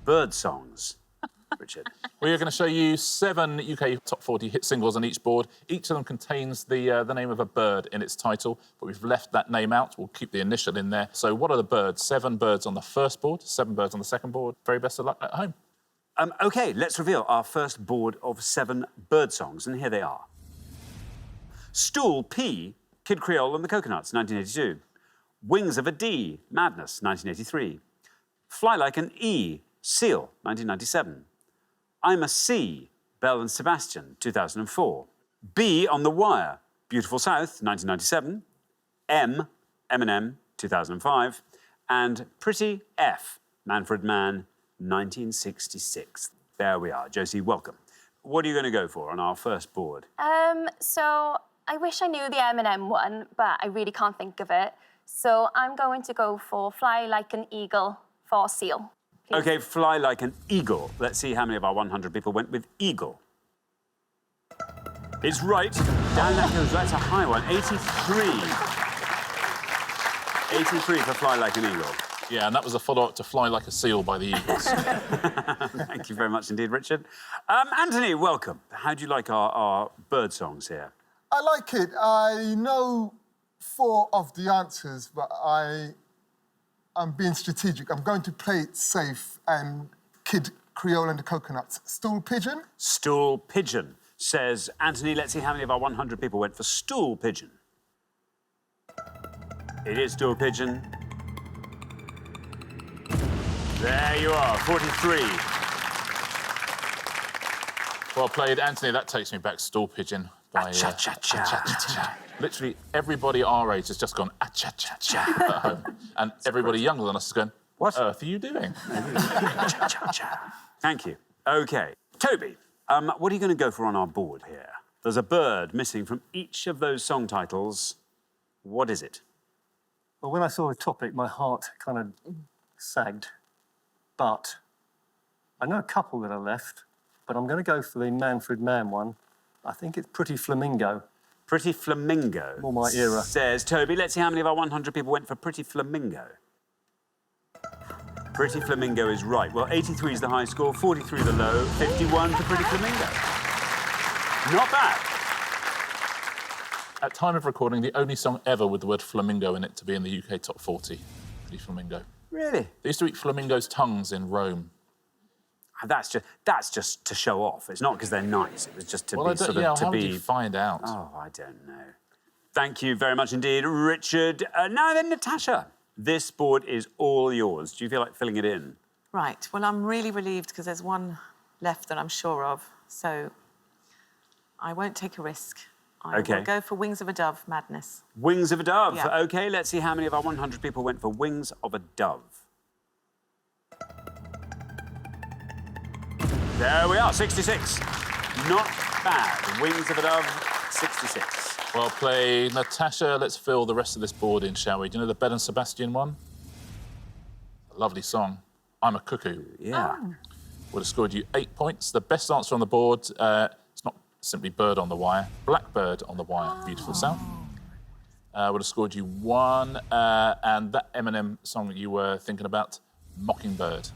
bird songs, Richard? We are going to show you 7 UK top 40 hit singles on each board. Each of them contains the name of a bird in its title, but we've left that name out. We'll keep the initial in there. So what are the birds? 7 birds on the first board, 7 birds on the second board. Very best of luck at home. OK, let's reveal our first board of 7 bird songs, and here they are. Stool P, Kid Creole and the Coconuts, 1982. Wings of a D, Madness, 1983. Fly Like an E, Seal, 1997. I'm a C, Belle and Sebastian, 2004. B on the Wire, Beautiful South, 1997. M, Eminem, 2005. And Pretty F, Manfred Mann, 1966. There we are. Josie, welcome. What are you going to go for on our first board? So I wish I knew the Eminem one, but I really can't think of it. So I'm going to go for Fly Like an Eagle for Seal. Please. OK, Fly Like an Eagle. Let's see how many of our 100 people went with Eagle. It's right. Down that goes. That's a high one. 83. 83 for Fly Like an Eagle. Yeah, and that was a follow-up to Fly Like a Seal by the Eagles. Thank you very much indeed, Richard. Anthony, welcome. How do you like our bird songs here? I like it. I know 4 of the answers, but I'm being strategic. I'm going to play it safe and Kid Creole and the Coconuts. Stool Pigeon? Stool Pigeon, says Anthony. Let's see how many of our 100 people went for Stool Pigeon. It is Stool Pigeon. There you are, 43. Well played, Anthony. That takes me back. Stool Pigeon by... Cha-cha-cha. Literally everybody our age has just gone cha-cha-cha at home. And everybody younger than us is going, what on earth are you doing? Cha-cha-cha. Thank you. OK. Toby, what are you going to go for on our board here? There's a bird missing from each of those song titles. What is it? Well, when I saw the topic, my heart kind of sagged. But I know a couple that are left, but I'm going to go for the Manfred Mann one. I think it's Pretty Flamingo. Pretty Flamingo. More my era. Says Toby. Let's see how many of our 100 people went for Pretty Flamingo. Pretty Flamingo is right. Well, 83 is the high score, 43 the low, 51 for Pretty Flamingo. Not bad. At time of recording, the only song ever with the word flamingo in it to be in the UK top 40. Pretty Flamingo. Really? They used to eat flamingos' tongues in Rome. That's just to show off. It's not because they're nice. It was just to be sort of how to be. did you find out? Oh, I don't know. Thank you very much indeed, Richard. Now then, Natasha, this board is all yours. Do you feel like filling it in? Right. Well, I'm really relieved because there's one left that I'm sure of. So I won't take a risk. I will go for Wings of a Dove, Madness. Wings of a Dove. Yeah. OK, let's see how many of our 100 people went for Wings of a Dove. There we are, 66. Not bad. Wings of a Dove, 66. Well played, Natasha. Let's fill the rest of this board in, shall we? Do you know the Belle and Sebastian one? A lovely song. I'm a Cuckoo. Yeah. Oh. Would have scored you 8 points. The best answer on the board, it's not simply Bird on the Wire, Blackbird on the Wire, Beautiful South. Would have scored you 1. And that Eminem song that you were thinking about, Mockingbird.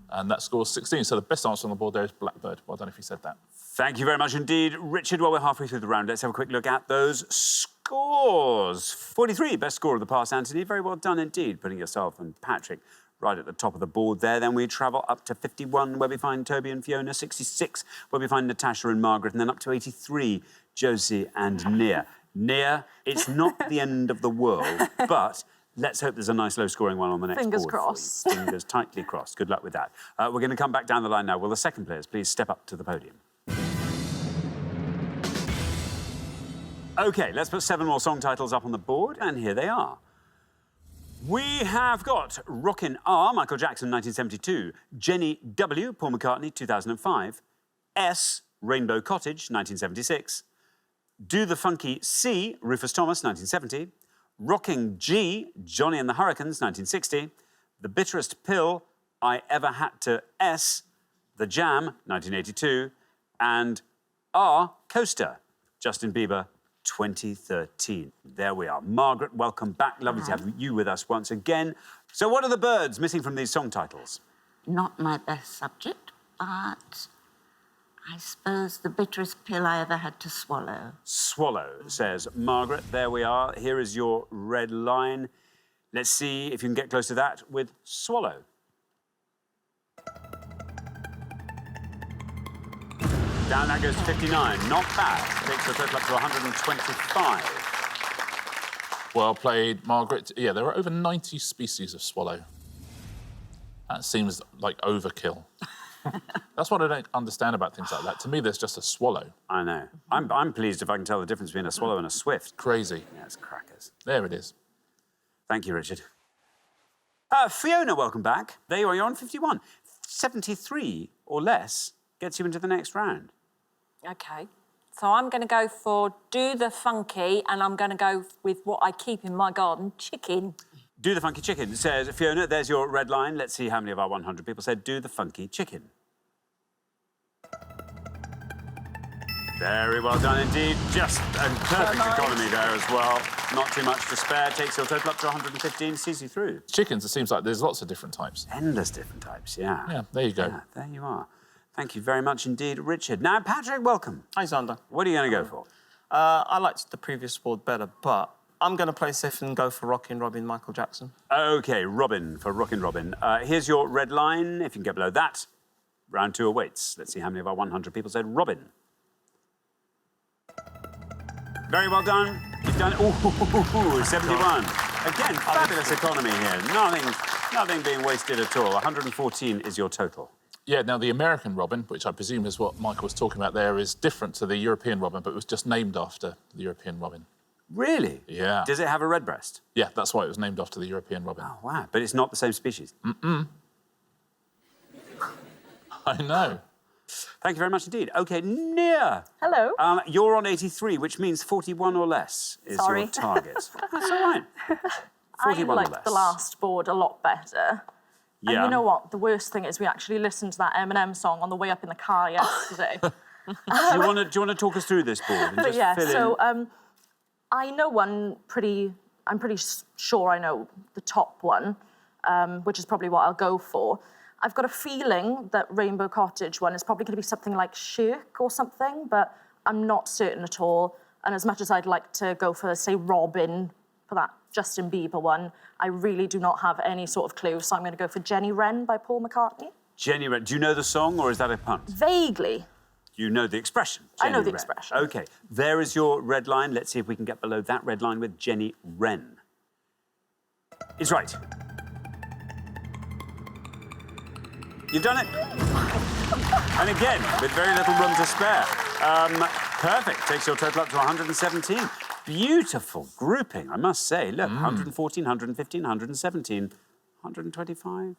And that scores 16. So the best answer on the board there is Blackbird. Well done if you said that. Thank you very much indeed, Richard. Well, we're halfway through the round. Let's have a quick look at those scores. 43, best score of the past, Anthony. Very well done indeed, putting yourself and Patrick right at the top of the board there. Then we travel up to 51, where we find Toby and Fiona. 66, where we find Natasha and Margaret. And then up to 83, Josie and Nia. Nia, it's not the end of the world, but let's hope there's a nice low-scoring one on the next Fingers board crossed. for you. Fingers tightly crossed. Good luck with that. We're going to come back down the line now. Will the second players please step up to the podium? OK, let's put 7 more song titles up on the board, and here they are. We have got Rockin' R, Michael Jackson, 1972. Jenny W, Paul McCartney, 2005. S, Rainbow Cottage, 1976. Do the Funky C, Rufus Thomas, 1970. Rocking G, Johnny and the Hurricanes, 1960. The Bitterest Pill, I Ever Had to S, The Jam, 1982. And R, Coaster, Justin Bieber, 2013. There we are. Margaret, welcome back. Lovely to have you with us once again. So what are the birds missing from these song titles? not my best subject, but I suppose the bitterest pill I ever had to swallow. Swallow, says Margaret. There we are. Here is your red line. Let's see if you can get close to that with swallow. Down that goes to 59. Not bad. Takes the total up to 125. Well played, Margaret. Yeah, there are over 90 species of swallow. That seems like overkill. That's what I don't understand about things like that. To me, there's just a swallow. I know. I'm pleased if I can tell the difference between a swallow and a swift. Crazy. Yeah, it's crackers. There it is. Thank you, Richard. Fiona, welcome back. There you are, you're on 51. 73 or less gets you into the next round. OK. So I'm going to go for do the funky, and I'm going to go with what I keep in my garden, chicken. Do the funky chicken, says Fiona. There's your red line. Let's see how many of our 100 people said do the funky chicken. Very well done indeed. Just a perfect economy there as well. Not too much to spare. Takes your total up to 115. Sees you through. Chickens, it seems like there's lots of different types. Endless different types, yeah. Yeah, there you go. Yeah, there you are. Thank you very much indeed, Richard. Now, Patrick, welcome. Hi, Xander. What are you going to go for? I liked the previous board better, but I'm going to play safe and go for Rockin' Robin, Michael Jackson. OK, Robin for Rockin' Robin. Here's your red line. If you can get below that, round 2 awaits. Let's see how many of our 100 people said Robin. Very well done. You've done... Ooh, 71. Again, fabulous economy here. Nothing being wasted at all. 114 is your total. Yeah, now the American robin, which I presume is what Michael was talking about there, is different to the European robin, but it was just named after the European robin. Really? Yeah. Does it have a red breast? Yeah, that's why it was named after the European robin. Oh, wow. But it's not the same species? Mm-mm. I know. Thank you very much indeed. OK, Nia. Hello. You're on 83, which means 41 or less is your target. That's all right. 41 I or liked less. the last board a lot better. Yeah. And you know what? The worst thing is we actually listened to that Eminem song on the way up in the car yesterday. Do you want to talk us through this board and just fill in? I know one I'm pretty sure I know the top one, which is probably what I'll go for. I've got a feeling that Rainbow Cottage one is probably going to be something like Shirk or something, but I'm not certain at all. And as much as I'd like to go for, say, Robin for that Justin Bieber one, I really do not have any sort of clue, so I'm going to go for Jenny Wren by Paul McCartney. Jenny Wren. Do you know the song, or is that a punt? Vaguely. You know the expression? I know the Wren. expression. OK. There is your red line. Let's see if we can get below that red line with Jenny Wren. It's right. You've done it. And again, with very little room to spare. Perfect. Takes your total up to 117. Beautiful grouping, I must say. Look, 114, 115, 117, 125.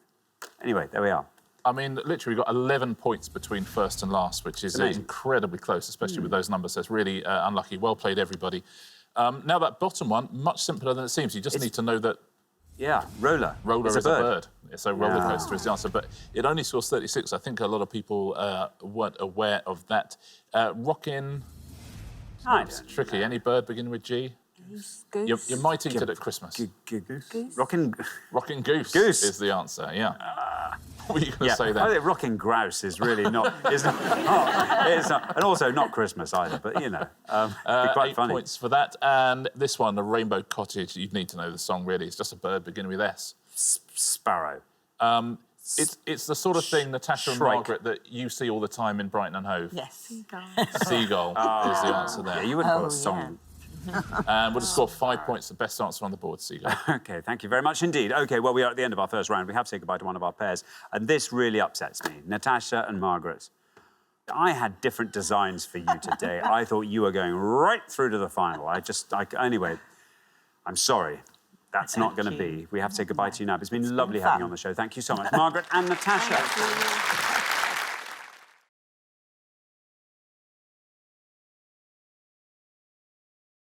Anyway, there we are. I mean, literally, we've got 11 points between first and last, which is incredibly close, especially with those numbers. So it's really unlucky. Well played, everybody. Now, that bottom one, much simpler than it seems. You just need to know that... Yeah, roller. Roller is a bird. So roller coaster is the answer. But it only scores 36. I think a lot of people weren't aware of that. Rockin'... It's tricky. Any bird beginning with G? Goose. You might eat it at Christmas. Goose? Rockin' goose is the answer, yeah. What were you going to say then? I think rocking grouse is really not... it's not, and also not Christmas either, but, you know, be quite 8 funny. points for that. And this one, the Rainbow Cottage, you'd need to know the song, really. It's just a bird beginning with S. Sparrow. It's the sort of thing, Natasha and Margaret, that you see all the time in Brighton and Hove. Yes. Seagull. Seagull is the answer there. Yeah, you would put a song. And we'll just score 5 points, the best answer on the board, Seagull. OK, thank you very much indeed. OK, well, we are at the end of our first round. We have to say goodbye to one of our pairs. And this really upsets me. Natasha and Margaret. I had different designs for you today. I thought you were going right through to the final. Anyway, I'm sorry. That's not going to be. We have to say goodbye to you now. But it's been lovely having you on the show. Thank you so much, Margaret and Natasha.